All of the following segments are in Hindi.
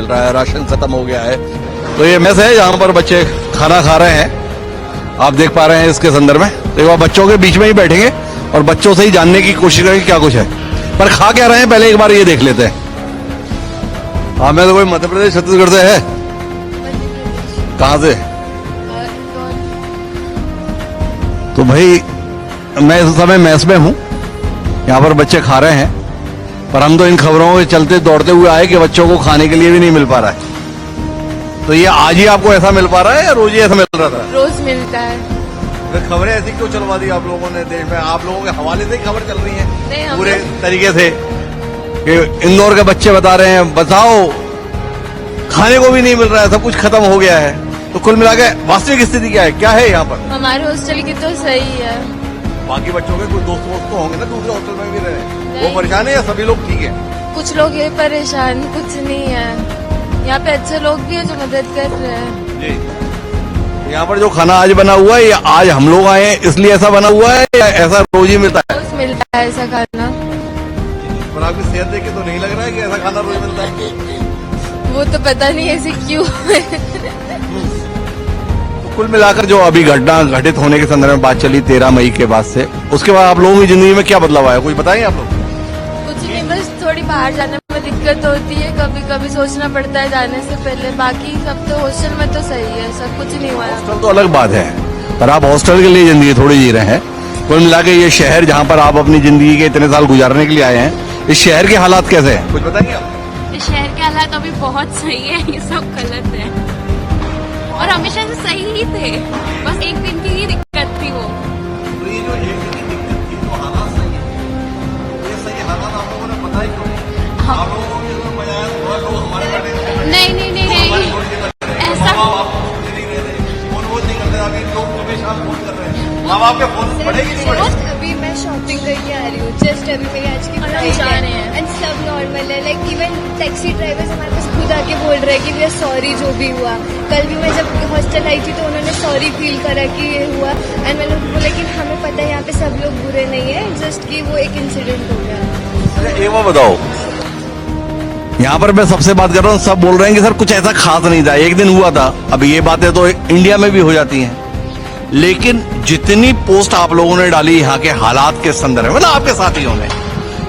मिल रहा है, राशन खत्म हो गया है। तो ये मेस है जहाँ पर बच्चे खाना खा रहे हैं, आप देख पा रहे हैं इसके संदर्भ में। तो वह बच्चों के बीच में ही बैठेंगे और बच्चों से ही जानने की कोशिश करेंगे क्या कुछ है, पर खा क्या रहे हैं पहले एक बार ये देख लेते हैं। हाँ, मैं तो कोई मध्य प्रदेश छत्तीसगढ़ से है। कहाँ से? तो भाई मैं इस समय मैस में हूँ, यहाँ पर बच्चे खा रहे हैं, पर हम तो इन खबरों के चलते दौड़ते हुए आए कि बच्चों को खाने के लिए भी नहीं मिल पा रहा है। तो ये आज ही आपको ऐसा मिल पा रहा है या रोज ही ऐसा मिल रहा था? रोज मिलता है। तो खबरें ऐसी क्यों चलवा दी आप लोगों ने देश में? आप लोगों के हवाले से ही खबर चल रही है पूरे तरीके से कि इंदौर के बच्चे बता रहे हैं बताओ खाने को भी नहीं मिल रहा है, सब कुछ खत्म हो गया है। तो कुल मिला के वास्तविक स्थिति क्या है यहाँ पर? हमारे हॉस्टल की तो सही है। बाकी बच्चों के कुछ दोस्त तो होंगे ना दूसरे हॉस्टल में भी रह रहे, वो परेशान है या सभी लोग ठीक है? कुछ लोग ये परेशान, कुछ नहीं है। यहाँ पे अच्छे लोग भी है जो मदद कर रहे हैं जी। यहाँ पर जो खाना आज बना हुआ है, ये आज हम लोग आए हैं इसलिए ऐसा बना हुआ है या ऐसा रोज ही मिलता है? रोज मिलता है ऐसा खाना। पर आपकी सेहत देख के तो नहीं लग रहा है कि ऐसा खाना रोज मिलता है। वो तो पता नहीं ऐसे क्यों तो कुल मिलाकर जो अभी घटना घटित होने के संदर्भ में बात चली 13 मई के बाद से, उसके बाद आप लोगों की जिंदगी में क्या बदलाव आया, कुछ बताएंगे आप लोग? कुछ नहीं, बस थोड़ी बाहर जाने में दिक्कत होती है, कभी कभी सोचना पड़ता है जाने से पहले। बाकी सब तो हॉस्टल में तो सही है, सब कुछ नहीं हुआ। हॉस्टल तो अलग बात है, पर आप हॉस्टल के लिए जिंदगी थोड़ी जी रहे हैं। कुल मिला के ये शहर जहाँ पर आप अपनी जिंदगी के इतने साल गुजारने के लिए आए हैं, इस शहर के हालात कैसे हैं, कुछ बताएंगे आप? इस शहर के हालात अभी बहुत सही है, ये सब गलत है और हमेशा से सही ही थे, बस एक दिन की ही दिक्कत थी वो। तो ये जो एक दिन की दिक्कत थी, तो हालात सही है, ये सही हालात आप लोगों ने पता ही क्यों नहीं? आप लोगों को जो बजाय थोड़ा लोग हमारे नहीं नहीं नहीं नहीं ऐसा फोन नहीं करते, अभी लोग हमेशा फोन कर रहे हैं, माँ बाप के फोन पड़ेगी नहीं पड़ेगी? अभी मैं शॉपिंग करके आ रही हूँ, जस्ट अभी मेरी आज की फ्लाइट जा रहे हैं एंड सब नॉर्मल है। लाइक इवन टैक्सी ड्राइवर्स हमारे पास खुद आके बोल रहे हैं कि वी आर सॉरी जो भी हुआ। कल भी मैं जब हॉस्टल आई थी तो उन्होंने सॉरी फील करा कि ये हुआ एंड मैंने उनको बोला कि हमें पता है यहाँ पे सब लोग बुरे नहीं है, जस्ट कि वो एक इंसिडेंट हो गया। एक बार बताओ, यहाँ पर मैं सबसे बात कर रहा हूँ, सब बोल रहे हैं कि सर कुछ ऐसा खास नहीं था, एक दिन हुआ था। अब ये बातें तो इंडिया में भी हो जाती हैं, लेकिन जितनी पोस्ट आप लोगों ने डाली यहाँ के हालात के संदर्भ में, आपके साथियों ने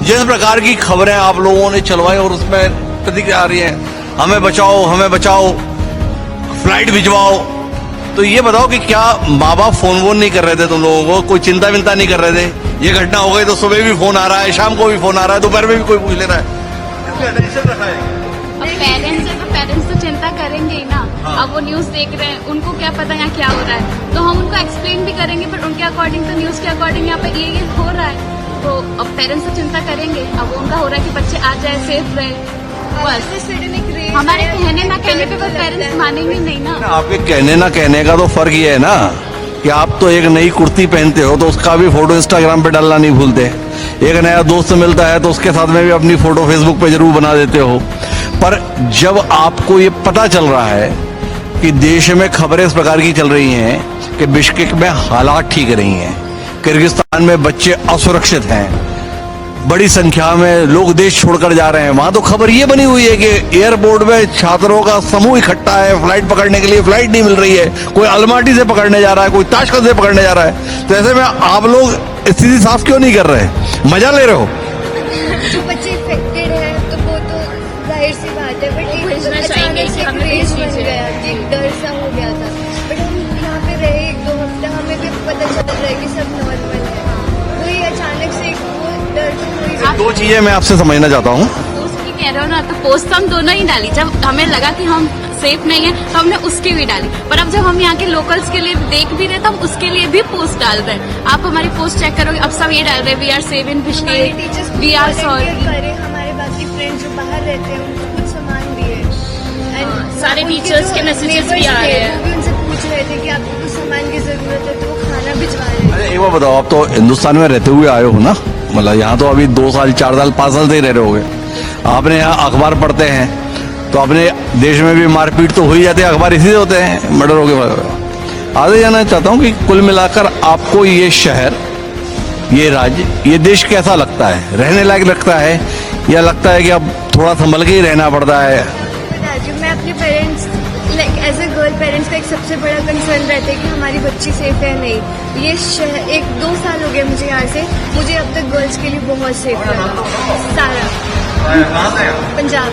जिस प्रकार की खबरें आप लोगों ने चलवाई और उसमें प्रतिक्रिया आ रही है, हमें बचाओ हमें बचाओ, फ्लाइट भिजवाओ, तो ये बताओ कि क्या माँ बाप फोन वोन नहीं कर रहे थे तुम लोगों को? कोई चिंता विंता नहीं कर रहे थे? ये घटना हो गई तो सुबह भी फोन आ रहा है, शाम को भी फोन आ रहा है, दोपहर में भी कोई पूछ ले रहा है। अब पेरेंट्स है तो पेरेंट्स तो चिंता करेंगे ही ना। अब वो न्यूज देख रहे हैं, उनको क्या पता यहाँ क्या हो रहा है, तो हम उनको एक्सप्लेन भी करेंगे, पर उनके अकॉर्डिंग तो न्यूज के अकॉर्डिंग यहाँ पे ये हो रहा है, तो अब पेरेंट्स तो चिंता करेंगे। अब उनका हो रहा है कि बच्चे आ जाए, सेफ रहे, बस। हमारे कहने ना कहने पे कोई पेरेंट्स मानेंगे नहीं ना। आपके कहने ना कहने का तो फर्क ये है ना कि आप तो एक नई कुर्ती पहनते हो तो उसका भी फोटो इंस्टाग्राम पे डालना नहीं भूलते, एक नया दोस्त मिलता है तो उसके साथ में भी अपनी फोटो फेसबुक पे जरूर बना देते हो। पर जब आपको ये पता चल रहा है कि देश में खबरें इस प्रकार की चल रही हैं कि बिश्केक में हालात ठीक नहीं है, किर्गिस्तान में बच्चे असुरक्षित हैं, बड़ी संख्या में लोग देश छोड़कर जा रहे हैं, वहां तो खबर ये बनी हुई है कि एयरपोर्ट में छात्रों का समूह इकट्ठा है, फ्लाइट पकड़ने के लिए फ्लाइट नहीं मिल रही है, कोई अलमाटी से पकड़ने जा रहा है, कोई ताशकंद से पकड़ने जा रहा है। तो ऐसे में आप लोग स्थिति साफ क्यों नहीं कर रहे, मजा ले रहे हो? जो बच्चे इफेक्टेड है तो वो तो जाहिर सी बात है, बट भेजना चाहेंगे कि हमें क्रेज भेज बन दीजिए। गया कि डर सा हो गया था, बट हम यहाँ पे रहे 1-2 हफ्ते, हमें भी पता चल रहा है कि सब नॉर्मल है। वही अचानक से वो डर तो हुई। दो चीजें मैं आपसे समझना चाहता हूँ। पोस्ट की कह रहे हो ना, तो पोस्ट तो हम दोनों ही डाली। जब हमें लगा कि हम सेफ नहीं है तो हमने उसकी भी डाली, पर अब जब हम यहाँ के लोकल्स के लिए देख भी रहे तो हम उसके लिए भी पोस्ट डाल रहे हैं। आप हमारी पोस्ट चेक करोगे, अब सब ये डाल रहे हैं we are safe in Bishkek, we are sorry. हमारे बाकी फ्रेंड्स जो बाहर रहते हैं उनको कुछ सामान दिए, सारे टीचर्स के मैसेजेस भी आ रहे हैं, वो भी उनसे पूछ रहे थे कि आपको कुछ सामान की जरूरत है तो वो खाना भिजवा रहे हैं। अरे एक बार बताओ, आप तो हिंदुस्तान में रहते हुए आए हो ना, मतलब यहाँ तो अभी 2 साल 4 साल 5 साल से ही रह रहे होगे, आपने यहाँ अखबार पढ़ते हैं तो अपने देश में भी मारपीट तो हो ही जाती है, अखबार इसी से होते हैं, मर्डर हो गए। आगे जाना चाहता हूँ कि कुल मिलाकर आपको ये शहर, ये राज्य, ये देश कैसा लगता है? रहने लायक लगता है या लगता है कि अब थोड़ा संभल के ही रहना पड़ता है? बताती अपने parents like as a girl parents का एक सबसे बड़ा कंसर्न रहता है कि हमारी बच्ची सेफ है नहीं। ये 1-2 साल हो गए मुझे यहाँ से, मुझे अब तक गर्ल्स के लिए बहुत सेफ लगा। सारा पंजाब,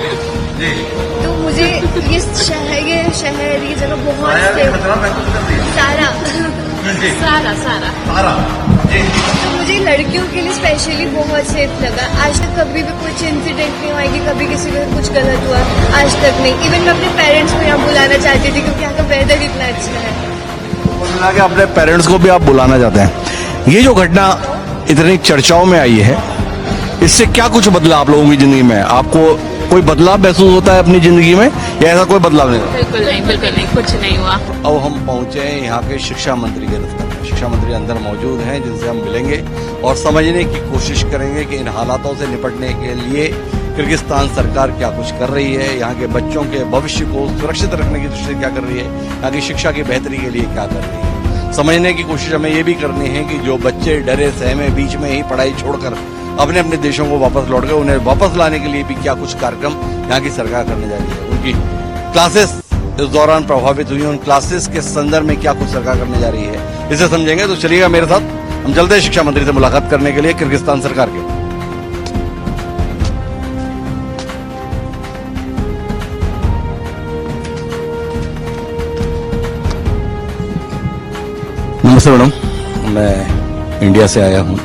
तो मुझे ये शहर ये जगह बहुत सेफ, सारा तो मुझे लड़कियों के लिए स्पेशली बहुत सेफ लगा। आज तक कभी भी कुछ इंसिडेंट नहीं हुआ कि कभी किसी को कुछ गलत हुआ, आज तक नहीं। इवन मैं अपने पेरेंट्स को यहाँ बुलाना चाहती थी क्योंकि यहाँ का वेदर इतना अच्छा है। मिला के अपने पेरेंट्स को भी आप बुलाना चाहते हैं। ये जो घटना इतनी चर्चाओं में आई है, इससे क्या कुछ बदला आप लोगों की जिंदगी में? आपको कोई बदलाव महसूस होता है अपनी जिंदगी में या ऐसा कोई बदलाव नहीं? बिल्कुल नहीं, कुछ नहीं हुआ। अब हम पहुंचे हैं यहाँ के शिक्षा मंत्री के दफ्तर में। शिक्षा मंत्री अंदर मौजूद हैं, जिनसे हम मिलेंगे और समझने की कोशिश करेंगे कि इन हालातों से निपटने के लिए किर्गिस्तान सरकार क्या कुछ कर रही है, यहाँ के बच्चों के भविष्य को सुरक्षित रखने की दृष्टि से क्या कर रही है, यहाँ की शिक्षा की बेहतरी के लिए क्या कर रही है। समझने की कोशिश हमें ये भी करनी है कि जो बच्चे डरे सहमे बीच में ही पढ़ाई छोड़कर अपने अपने देशों को वापस लौट गए, उन्हें वापस लाने के लिए भी क्या कुछ कार्यक्रम यहाँ की सरकार करने जा रही है। उनकी क्लासेस इस दौरान प्रभावित हुई, उन क्लासेस के संदर्भ में क्या कुछ सरकार करने जा रही है, इसे समझेंगे। तो चलिएगा मेरे साथ, हम चलते हैं शिक्षा मंत्री से मुलाकात करने के लिए किर्गिस्तान सरकार के। नमस्ते मैडम, मैं इंडिया से आया हूँ।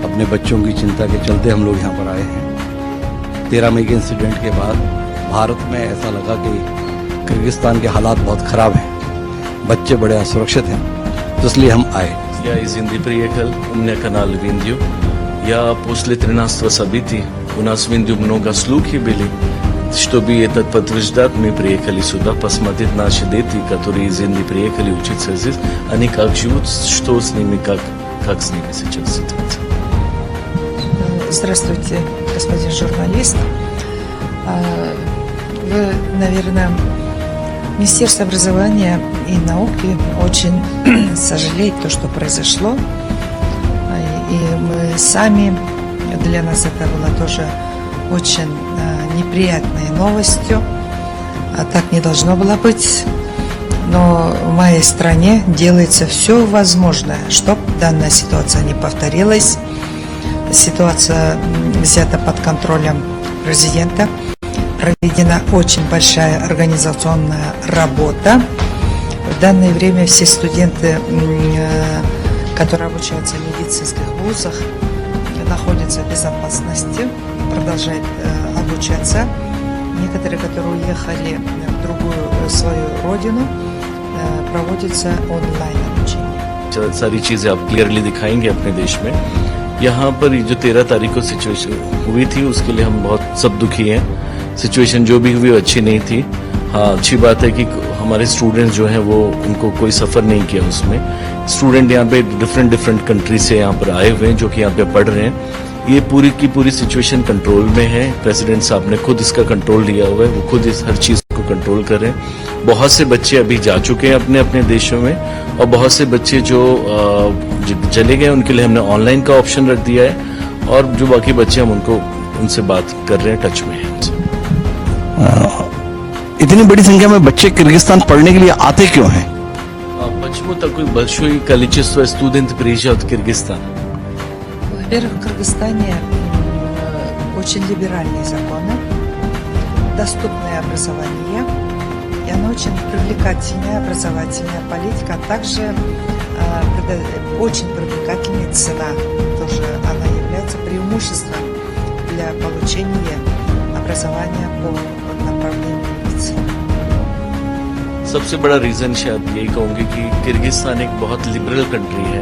अपने बच्चों की चिंता के चलते हम लोग यहाँ पर आए हैं। 13 मई के इंसिडेंट के बाद भारत में ऐसा लगा कि किर्गिस्तान के हालात बहुत खराब हैं, बच्चे बड़े असुरक्षित हैं, तो इसलिए हम आए. Ja izindi приехал, у меня канал в Индию. Я после 13 событий, у нас в Индию много слухи были. Чтобы это подтверждать, мы приехали сюда посмотреть наши дети, которые из Индии приехали учиться здесь. Они как живут, что с ними, как с ними сейчас ситуация. Здравствуйте, господин журналист. Вы, наверное, Министерство образования и науки очень сожалеет то, что произошло. И мы сами, для нас это было тоже очень неприятной новостью. Так не должно было быть. Но в моей стране делается все возможное, чтобы данная ситуация не повторилась. Ситуация взята под контролем президента. Проведена очень большая организационная работа. В данное время все студенты, которые обучаются в медицинских вузах, находятся в безопасности, продолжают обучаться. Некоторые, которые уехали в другую свою родину, проводится онлайн обучение. सारी चीजें आप क्लियरली दिखाएंगे अपने देश में. यहाँ पर जो 13 तारीख को सिचुएशन हुई थी, उसके लिए हम बहुत सब दुखी हैं. सिचुएशन जो भी हुई अच्छी नहीं थी. हाँ, अच्छी बात है कि हमारे स्टूडेंट्स जो हैं वो उनको कोई सफ़र नहीं किया उसमें. स्टूडेंट यहाँ पे डिफरेंट कंट्री से यहाँ पर आए हुए हैं, जो कि यहाँ पे पढ़ रहे हैं. ये पूरी की पूरी सिचुएशन कंट्रोल में है. प्रेसिडेंट साहब ने खुद इसका कंट्रोल लिया हुआ है, वो खुद इस हर चीज़ को कंट्रोल कर रहे हैं. बहुत से बच्चे अभी जा चुके हैं अपने अपने देशों में, और बहुत से बच्चे जो चले गए उनके लिए हमने ऑनलाइन का ऑप्शन रख दिया है. और जो बाकी बच्चे हम उनसे बात कर रहे हैं, टच में हैं. इतनी बड़ी संख्या में बच्चे किर्गिस्तान पढ़ने के लिए आते क्यों हैं? Почему такое большое количество студентов приезжают в Киргизстан? Во-первых, в Кыргызстане очень либеральные законы, доступное образование, и она очень привлекательная образовательная политика, а также очень привлекательная цена. Тоже она является преимуществом для получения образования по направлению медицины. सबसे बड़ा रीजन शायद यही कहूँगी कि किर्गिस्तान एक बहुत लिबरल कंट्री है.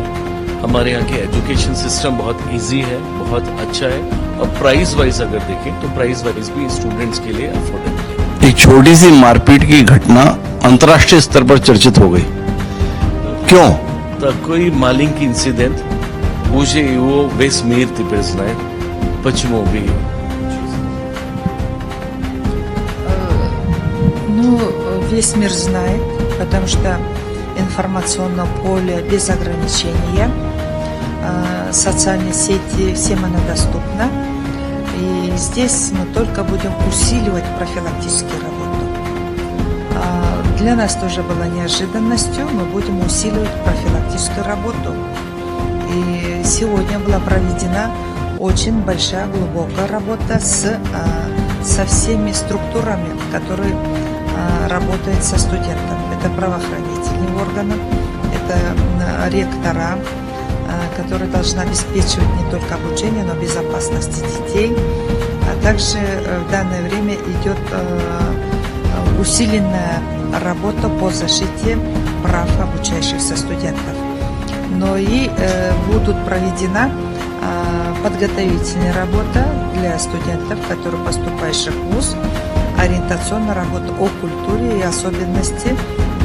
हमारे यहाँ के एजुकेशन सिस्टम बहुत इजी है, बहुत अच्छा है. और प्राइस वाइज अगर देखें तो प्राइस वाइज भी स्टूडेंट्स के लिए अफोर्डेबल है. एक छोटी सी मारपीट की घटना अंतर्राष्ट्रीय स्तर पर चर्चित हो गई, क्यों? Такой маленький инцидент уже его весь мир теперь знает. Почему бы? Весь мир знает, потому что информационное поле без ограничения, социальные сети, всем она доступна. И здесь мы только будем усиливать профилактическую работу. Для нас тоже было неожиданностью. Мы будем усиливать профилактическую работу. И сегодня была проведена очень большая, глубокая работа со всеми структурами, которые работают со студентом. Это правоохранительные органы, это ректора, которые должны обеспечивать не только обучение, но и безопасность детей. А также в данное время идет усиленная работа по защите прав обучающихся студентов. Но и будут проведена подготовительная работа для студентов, которые поступающих в ВУЗ, ориентационная работа о культуре и особенности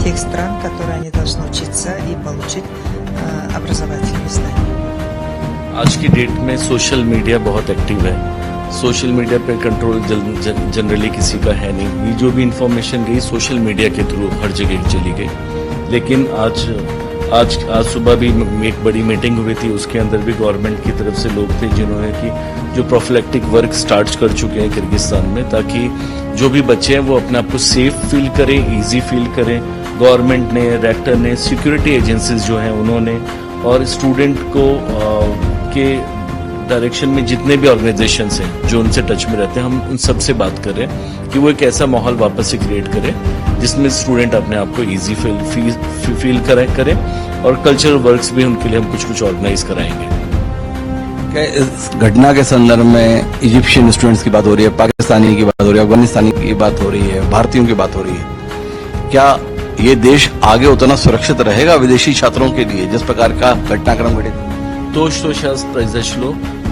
тех стран, которые они должны учиться и получить образовательные знания. आज की डेट में सोशल मीडिया बहुत एक्टिव है। सोशल मीडिया पे कंट्रोल जनरली किसी का है नहीं। ये जो भी इंफॉर्मेशन गई सोशल मीडिया के थ्रू हर जगह चली गई। लेकिन आज सुबह भी एक बड़ी मीटिंग हुई थी, उसके अंदर भी गवर्नमेंट की तरफ से लोग थे जिन्होंने कि जो प्रोफिलैक्टिक वर्क स्टार्ट कर चुके हैं किर्गिस्तान में, ताकि जो भी बच्चे हैं वो अपने आप को सेफ फील करें, इजी फील करें। गवर्नमेंट ने, रेक्टर ने, सिक्योरिटी एजेंसीज जो हैं उन्होंने, और स्टूडेंट को के डायरेक्शन में जितने भी ऑर्गेनाइजेशंस हैं जो उनसे टच में रहते हैं, हम उन सब से बात कर रहे हैं कि वो एक ऐसा माहौल वापस से क्रिएट करें जिसमें स्टूडेंट अपने आप को ईजी फील करें और कल्चरल वर्क्स भी उनके लिए हम कुछ ऑर्गेनाइज कराएंगे। क्या इस घटना के संदर्भ में इजिप्शियन स्टूडेंट्स की बात हो रही है, पाकिस्तानी की बात हो रही है, अफगानिस्तानी की बात हो रही है, भारतीयों की बात हो रही है, क्या ये देश आगे उतना सुरक्षित रहेगा विदेशी छात्रों के लिए जिस प्रकार का घटनाक्रम घटित? To, сейчас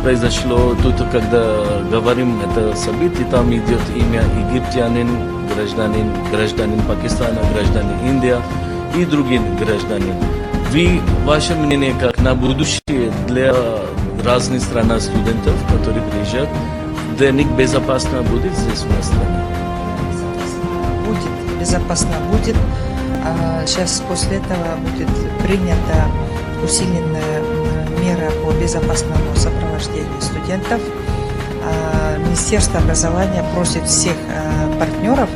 произошло тут, когда говорим, это событие, там идет имя египтянин, гражданин Пакистана, гражданин Индия и другие граждане. Вы, ваше мнение, как на будущее для разных стран студентов, которые приезжают, для них безопасно будет здесь у нас в стране? Безопасно будет. Сейчас после этого будет принята усиленная мера по безопасному сопровождению студентов. Министерство образования просит всех партнеров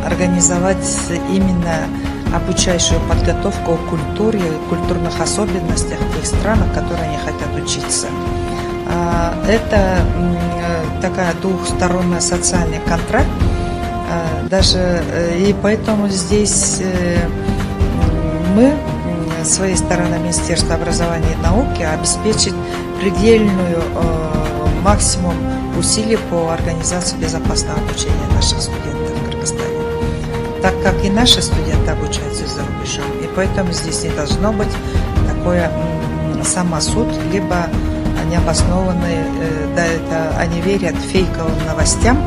организовать именно обучающую подготовку о культуре, культурных особенностях тех стран, в которых они хотят учиться. Это такая двухсторонняя социальный контракт. Даже и поэтому здесь мы с своей стороны Министерства образования и науки обеспечить предельную максимум усилий по организации безопасного обучения наших студентов в Кыргызстане, так как и наши студенты обучаются за рубежом, и поэтому здесь не должно быть такое самосуд, либо необоснованные, да, это они верят фейковым новостям,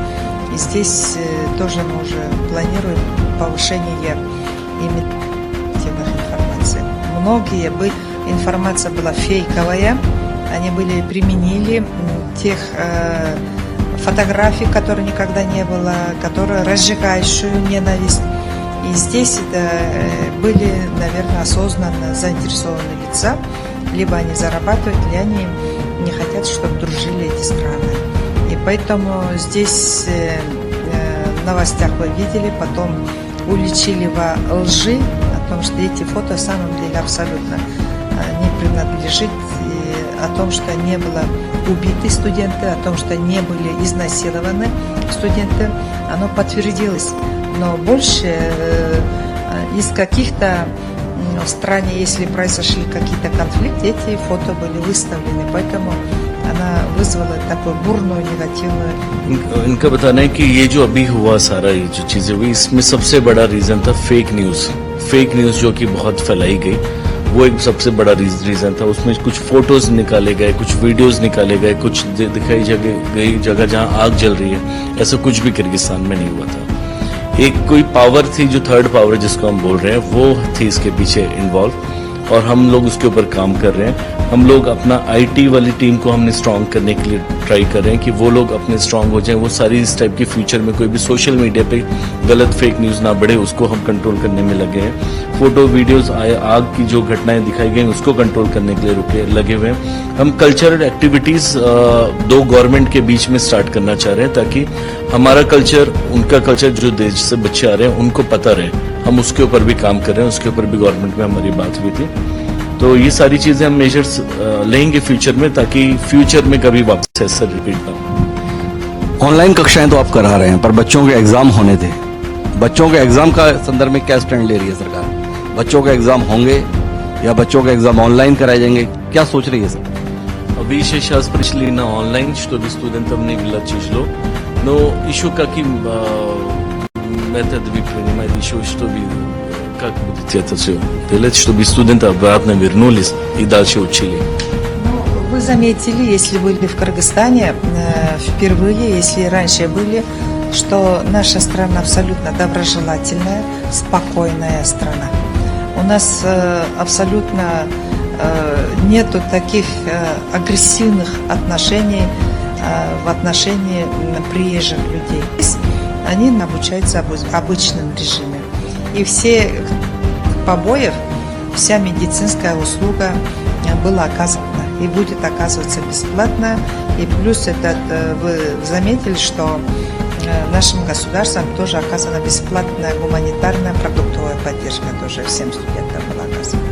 и здесь тоже мы уже планируем повышение именно информации. Многие информация была фейковая, они применили тех фотографий, которые никогда не было, которые разжигающую ненависть. И здесь это были, наверное, осознанно заинтересованные лица, либо они зарабатывают, или они не хотят, чтобы дружили эти страны. И поэтому здесь в новостях вы видели, потом уличили во лжи, о том, что эти фото в самом деле абсолютно не принадлежит, и о том, что не было убиты студенты, о том, что не были изнасилованы студенты, оно подтвердилось. Но больше из каких-то в стране, если произошли какие-то конфликты, эти фото были выставлены, поэтому она вызвала такую бурную негативную. इनका बताना है कि ये जो अभी हुआ सारा ये जो चीजें हुई, इसमें सबसे बड़ा रीजन था फेक न्यूज जो कि बहुत फैलाई गई, वो एक सबसे बड़ा रीजन था। उसमें कुछ फोटोज निकाले गए, कुछ वीडियोस निकाले गए, कुछ दिखाई गई जगह जहां आग जल रही है, ऐसा कुछ भी किर्गिस्तान में नहीं हुआ था। एक कोई पावर थी जो थर्ड पावर जिसको हम बोल रहे हैं, वो थी इसके पीछे इन्वॉल्व, और हम लोग उसके ऊपर काम कर रहे हैं। हम लोग अपना आईटी वाली टीम को हमने स्ट्रॉन्ग करने के लिए ट्राई कर रहे हैं कि वो लोग अपने स्ट्रांग हो जाएं, वो सारी इस टाइप की फ्यूचर में कोई भी सोशल मीडिया पे गलत फेक न्यूज़ ना बढ़े, उसको हम कंट्रोल करने में लगे हैं। फोटो वीडियोस आग की जो घटनाएं दिखाई गई उसको कंट्रोल करने के लिए लगे हुए हैं। हम कल्चरल एक्टिविटीज़ दो गवर्नमेंट के बीच में स्टार्ट करना चाह रहे हैं ताकि हमारा कल्चर, उनका कल्चर, जो देश से बच्चे आ रहे हैं उनको पता रहे। हम उसके ऊपर भी काम कर रहे हैं, उसके ऊपर भी गवर्नमेंट में हमारी बात हुई थी। तो ये सारी चीजें हम मेजर्स लेंगे फ्यूचर में, ताकि फ्यूचर में कभी वापस ऐसा रिपीट ना हो। ऑनलाइन कक्षाएं तो आप करा रहे हैं, पर बच्चों के एग्जाम होने थे। बच्चों के एग्जाम का संदर्भ में क्या स्टैंड ले रही है सरकार? बच्चों के एग्जाम होंगे या बच्चों के एग्जाम ऑनलाइन कराए जाएंगे, क्या सोच रही है sir? Više čas prišli na online, što bi studentom ne bila čišlo, no išu kaki metod vi принимаете, što bi, как будете это все делать, чтобы студенты обратно вернулись и дальше учили? Ну, вы заметили, если были в Кыргызстане впервые, если раньше были, что наша страна абсолютно доброжелательная, спокойная страна. У нас абсолютно нету таких агрессивных отношений в отношении приезжих людей. Они обучаются в обычном режиме. И все побоев, вся медицинская услуга была оказана и будет оказываться бесплатно. И плюс вы заметили, что нашим государством тоже оказана бесплатная гуманитарная продуктовая поддержка, тоже всем студентам была оказана.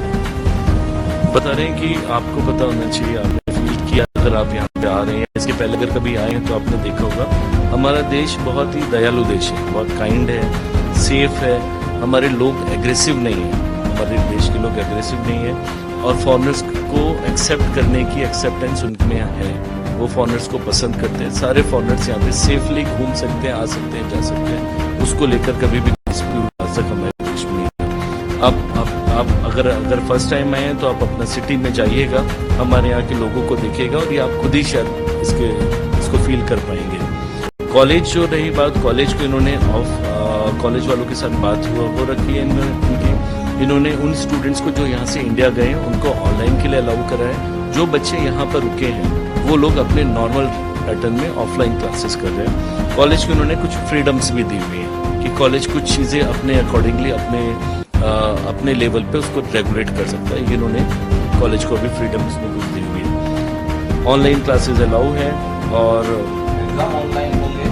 बता रहे हैं कि आपको पता होना चाहिए, आपने फील किया अगर आप यहाँ पे आ रहे हैं, इसके पहले अगर कभी आए हैं तो आपने देखा होगा हमारा देश बहुत ही दयालु देश है, बहुत काइंड है, सेफ है। हमारे लोग एग्रेसिव नहीं है, हमारे देश के लोग एग्रेसिव नहीं है, और फॉरेनर्स को एक्सेप्ट करने की एक्सेप्टेंस उनमें है। वो फॉरेनर्स को पसंद करते हैं। सारे फॉरेनर्स यहाँ पे सेफली घूम सकते हैं, आ सकते हैं, जा सकते हैं। उसको लेकर कभी भी डिस्प्यूट आज तक हमारे देश में नहीं है। आप अगर फर्स्ट टाइम आए हैं तो आप अपना सिटी में जाइएगा, हमारे यहाँ के लोगों को देखिएगा और ये आप खुद ही शायद इसको फील कर पाएंगे। कॉलेज जो रही बात, कॉलेज को इन्होंने कॉलेज वालों के साथ बात हो रखी है इन्होंने उन स्टूडेंट्स को जो यहाँ से इंडिया गए हैं उनको ऑनलाइन के लिए अलाउ करा है। जो बच्चे यहाँ पर रुके हैं वो लोग अपने नॉर्मल पैटर्न में ऑफलाइन क्लासेस कर रहे हैं। कॉलेज को इन्होंने कुछ फ्रीडम्स भी दी हुई है कि कॉलेज कुछ चीज़ें अपने अकॉर्डिंगली अपने लेवल पे उसको रेगुलेट कर सकता है। ये इन्होंने कॉलेज को भी फ्रीडम्स में कुछ दी हुई है। ऑनलाइन क्लासेस अलाउ है और एग्जाम ऑनलाइन होंगे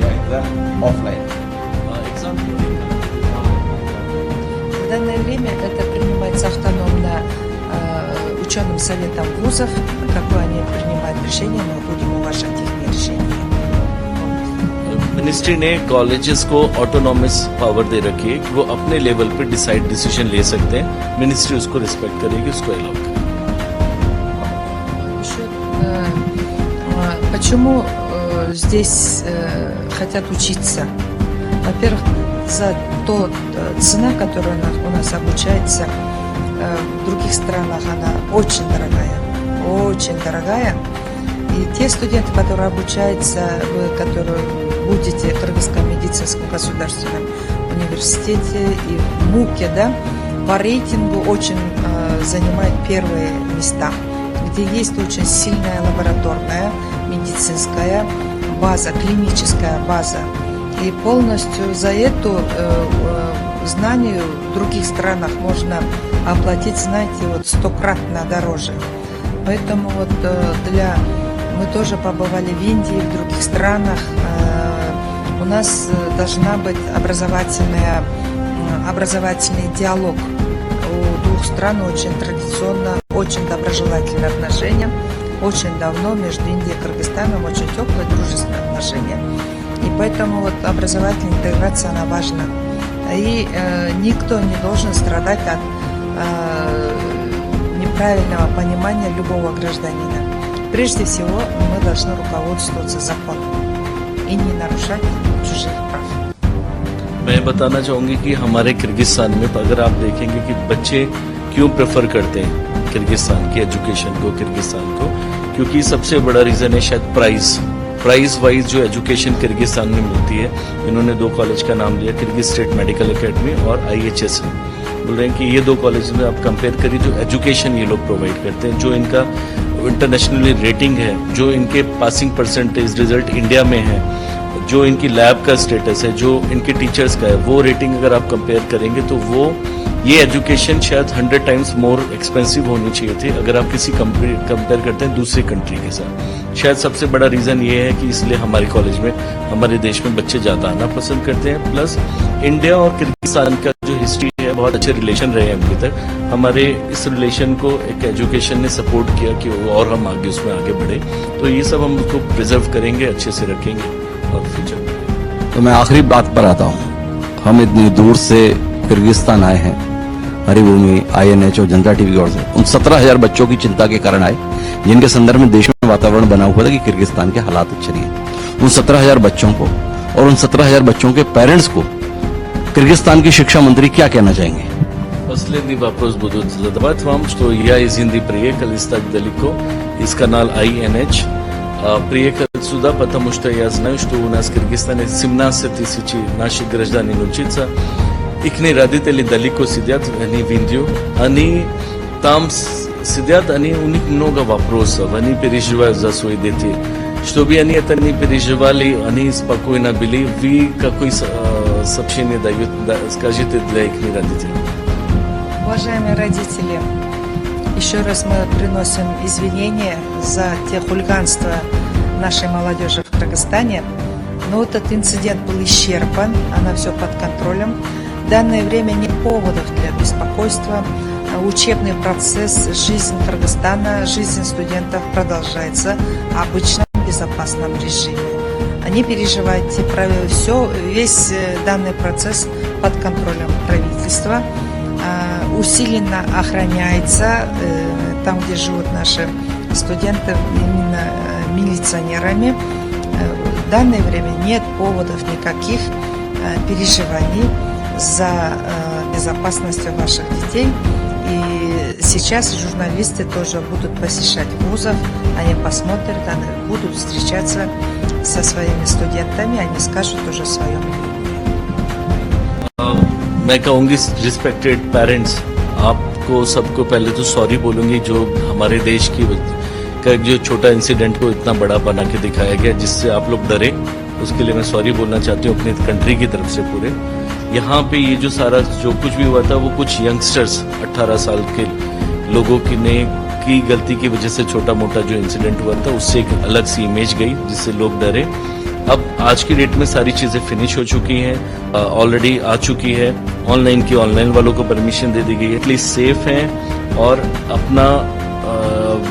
या एग्जाम ऑफलाइन? В данное время это принимается автономно ученым советом вузов. Какое они принимают решение, мы будем уважать их решение. मिनिस्ट्री ने कॉलेजेस को ऑटोनॉमस पावर दे रखी है कि वो अपने लेवल पे डिसीजन ले सकते हैं। मिनिस्ट्री उसको रिस्पेक्ट करेगी, उसको अलाउ करेगी। Почему здесь хотят учиться? Во-первых, за цена, которая у нас обучается в других странах, она очень дорогая. И те студенты, которые обучаются, которые будете в Кыргызском медицинском государственном университете и в МУКе, да, по рейтингу очень занимают первые места, где есть очень сильная лабораторная медицинская база, клиническая база. И полностью за эту знание в других странах можно оплатить, знаете, 100-кратно дороже. Поэтому мы тоже побывали в Индии, в других странах. У нас должна быть образовательный диалог. У двух стран очень традиционно, очень доброжелательные отношения. Очень давно между Индией и Кыргызстаном очень теплые дружественные отношения. И поэтому образовательная интеграция, она важна. И никто не должен страдать от неправильного понимания любого гражданина. Прежде всего, мы должны руководствоваться законом и не нарушать чужих прав. मैं बताना चाहूँगी कि हमारे किर्गिस्तान में अगर आप देखेंगे कि बच्चे क्यों प्रेफर करते हैं किर्गिस्तान की एजुकेशन को, किर्गिस्तान को, क्योंकि सबसे बड़ा रीज़न है शायद प्राइस वाइज जो एजुकेशन किर्गिस्तान में मिलती है। इन्होंने 2 कॉलेज का नाम लिया, किर्गिज स्टेट मेडिकल एकेडमी और IHS। बोल रहे हैं कि ये दो कॉलेज में आप कंपेयर करिए, जो एजुकेशन ये लोग प्रोवाइड करते हैं, जो इनका इंटरनेशनली रेटिंग है, जो इनके पासिंग परसेंटेज रिजल्ट इंडिया में है, जो इनकी लैब का स्टेटस है, जो इनके टीचर्स का है, वो रेटिंग अगर आप कंपेयर करेंगे तो वो ये एजुकेशन शायद 100 टाइम्स मोर एक्सपेंसिव होनी चाहिए थी अगर आप किसी कंपेयर करते हैं दूसरी कंट्री के साथ। शायद सबसे बड़ा रीज़न ये है कि इसलिए हमारे कॉलेज में, हमारे देश में बच्चे ज़्यादा आना पसंद करते हैं। प्लस इंडिया और किर्गिस्तान का जो हिस्ट्री है, बहुत अच्छे रिलेशन रहे हैं अभी तक। हमारे इस रिलेशन को एक एजुकेशन ने सपोर्ट किया कि और हम आगे उसमें आगे बढ़े, तो ये सब हम उसको प्रिजर्व करेंगे, अच्छे से रखेंगे और फ्यूचर। तो मैं आखिरी बात पर आता हूँ। हम इतनी दूर से किर्गिस्तान आए हैं, हरिभूमि, INH और जनता टीवी की ओर से उन 17,000 बच्चों की चिंता के कारण आए, जिनके संदर्भ में देश में वातावरण बना हुआ था कि किर्गिस्तान के हालात अच्छे नहीं है। उन 17,000 बच्चों को और उन 17,000 बच्चों के पेरेंट्स को किर्गिस्तान की शिक्षा मंत्री क्या कहना चाहेंगे? Последний вопрос буду задавать вам, что я из Индии приехал, из так далеко, из канала INH. Приехал сюда, потому что я знаю, что у нас в Киргизстане 17 тысяч наших гражданин учатся. Ихние родители далеко сидят, они в Индию, они там сидят, они, у них много вопросов, они переживают за свои детей. Чтобы они это не переживали, они спокойно были, вы какое сообщение скажете для их родителей? Уважаемые родители, еще раз мы приносим извинения за те хулиганства нашей молодежи в Кыргызстане. Но этот инцидент был исчерпан, она все под контролем. В данное время нет поводов для беспокойства. Учебный процесс, жизнь Кыргызстана, жизнь студентов продолжается в обычном безопасном режиме. Они переживают весь данный процесс под контролем правительства. Усиленно охраняется там, где живут наши студенты, именно милиционерами. В данное время нет поводов никаких переживаний за безопасностью ваших детей. И сейчас журналисты тоже будут посещать вузов, они посмотрят, они будут встречаться со своими студентами, они скажут уже свое мнение. मैं कहूँगी रिस्पेक्टेड पेरेंट्स, आपको सबको पहले तो सॉरी बोलूँगी जो हमारे देश की का जो छोटा इंसिडेंट को इतना बड़ा बना के दिखाया गया जिससे आप लोग डरे, उसके लिए मैं सॉरी बोलना चाहती हूँ अपनी कंट्री की तरफ से पूरे। यहाँ पे ये जो सारा जो कुछ भी हुआ था वो कुछ यंगस्टर्स 18 साल के लोगों की गलती की वजह से छोटा मोटा जो इंसिडेंट हुआ था उससे एक अलग सी इमेज गई जिससे लोग डरे। अब आज की डेट में सारी चीज़ें फिनिश हो चुकी हैं, ऑलरेडी आ चुकी है। ऑनलाइन वालों को परमिशन दे दी गई है, एटलीस्ट सेफ हैं और अपना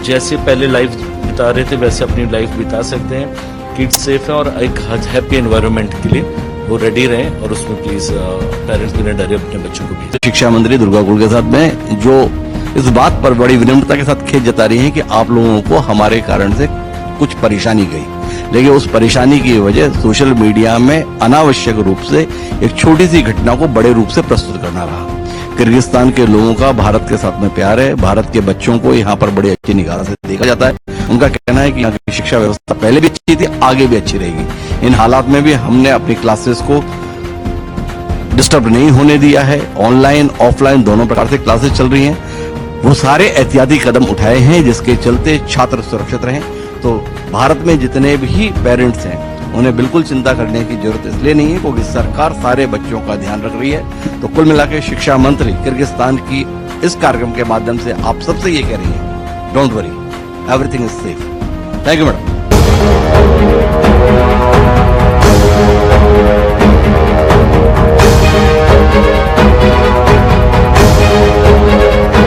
जैसे पहले लाइफ बिता रहे थे वैसे अपनी लाइफ बिता सकते हैं। किड्स सेफ हैं और एक हैप्पी एनवायरनमेंट के लिए वो रेडी रहें और उसमें प्लीज पेरेंट्स भी न डरे अपने बच्चों को भी। शिक्षा मंत्री दुर्गा कुल के साथ में जो इस बात पर बड़ी विनम्रता के साथ खेद जता रही है कि आप लोगों को हमारे कारण से कुछ परेशानी गई, लेकिन उस परेशानी की वजह सोशल मीडिया में अनावश्यक रूप से एक छोटी सी घटना को बड़े रूप से प्रस्तुत करना रहा। किर्गिस्तान के लोगों का भारत के साथ में प्यार है, भारत के बच्चों को यहाँ पर बड़ी अच्छी निगाह से देखा जाता है। उनका कहना है कि यहाँ की शिक्षा व्यवस्था पहले भी अच्छी थी, आगे भी अच्छी रहेगी। इन हालात में भी हमने अपनी क्लासेस को डिस्टर्ब नहीं होने दिया है। ऑनलाइन ऑफलाइन दोनों प्रकार से क्लासेस चल रही हैं। वो सारे एहतियाती कदम उठाए हैं जिसके चलते छात्र सुरक्षित रहें। तो भारत में जितने भी पेरेंट्स हैं उन्हें बिल्कुल चिंता करने की जरूरत इसलिए नहीं है क्योंकि सरकार सारे बच्चों का ध्यान रख रही है। तो कुल मिलाकर शिक्षा मंत्री किर्गिस्तान की इस कार्यक्रम के माध्यम से आप सबसे ये कह रही है, don't worry, everything is safe. Thank you madam.